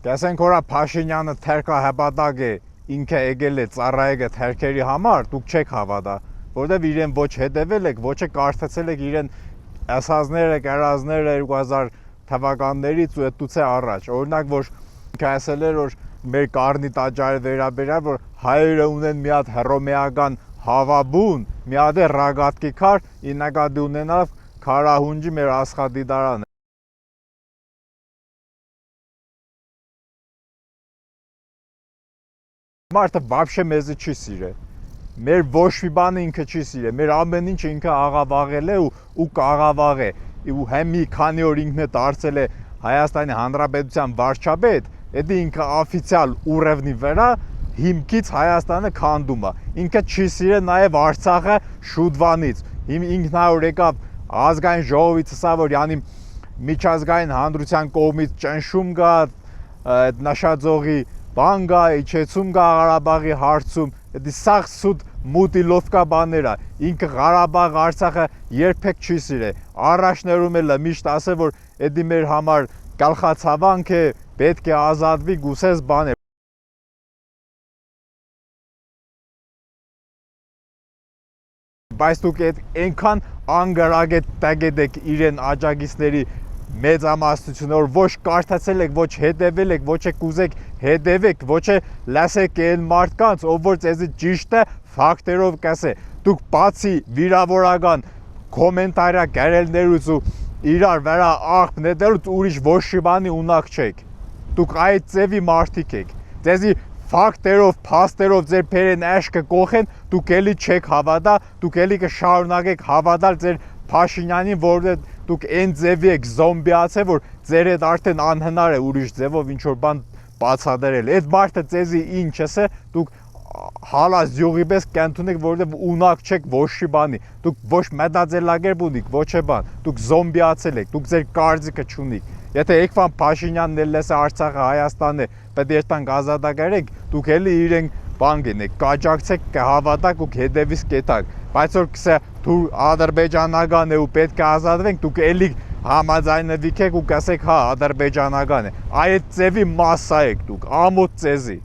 Կասենք որ Փաշինյանը թերքա հպատակ է, ինքը եկել է ծառայել է թերքերի համար, դուք չեք հավատա, որովհետև իրեն ոչ հետևել եք, ոչ կարդացել եք իրեն ասածները, կերազները 2000 թվականներից ու այդուց է առաջ։ Օրինակ որ ինքը ասել էր որ մեր կառնի տաճարի վերաբերյալ որ հայերը ունեն մի հատ հռոմեական հավաբուն, մի հատ է ռագատկի քար, իննագադի ունենալ քարահունջի մեր աստղադիդարանը։ Մարդը вообще մեզի չի սիրել։ Մեր ոչ մի բանը ինքը չի սիրել։ Մեր ամեն ինչը ինքը աղավաղել է ու կաղավաղ է։ Ու հեմ մի քանի օր ինքն է դարձել է Հայաստանի Հանրապետության վարչապետ, դա ինքը օֆիցիալ ուռևնի վրա հիմքից Հայաստանը քանդում է։ Ինքը չի սիրել նաև Արցախը շուտվանից։ Ինքնայոր եկավ ազգային ժողովից ասա որ յանի միջազգային հանրության կողմից ճնշում կա այդ նշաձողի բան կա, իջեցում կա Ղարաբաղի հարցում, դա սաղ սուտ մուտիլովկա բաներ է, ինքը Ղարաբաղ Արցախը երբեք չի սիրել, առաջներում էլ միշտ ասել որ դա մեր համար գլխացավանք է, պետք է ազատվի, գուսես բաներ։ Բայց դուք այնքան անգարագ եք իրեն աջակիցների մեծամասնությունը որ ոչ կարդացել եք, ոչ հետևել եք, ոչ կուզեք հետևեք, ոչ լսեք այն մարդկանց, ով որ ձեզի ճիշտ է ֆակտերով կասե։ Դուք բացի վիրավորական կոմենտարիա գրելներից ու իրար վրա աղբ նետելուց ուրիշ ոչ մի բանի ունակ չեք։ Դուք այդ ձևի մարդիկ եք։ Ձեզի ֆակտերով, փաստերով ձեր փերեն աշկը կողեն, դուք էլի չեք հավատա, դուք էլի կշարունակեք հավատալ ձեր Փաշինյանին, որովհետև դուք այն ձևի եք զոմբիացել, որ ձեր հետ արդեն անհնար է ուրիշ ձևով ինչ որ բան բացատրել։ Այդ մարդը ձեզի ինչ ասե, դուք հալած յուղի պես կենթունեք, որովհետև ունակ չեք ոչ մի բանի։ Դուք ոչ մտածելակերպ ունիք, ոչ է բան։ Դուք զոմբիացել եք, դուք ձեր կարծիքը չունիք։ Եթե եկվան Փաշինյանն էլ լսե Արցախը Հայաստանն է, պետք է երթանք ազատագրենք, դուք էլի իրեն բան գնեք, կաջակցեք, կհավատաք ու հետևից կետակ։ Բայց որ կսե դու ադրբեջանական է ու պետք է ազատվենք, դուք էլի համաձայնվեք ու կասեք հա ադրբեջանական է։ Այդ ձևի մասսա եք դուք, ամոթ ծեզի։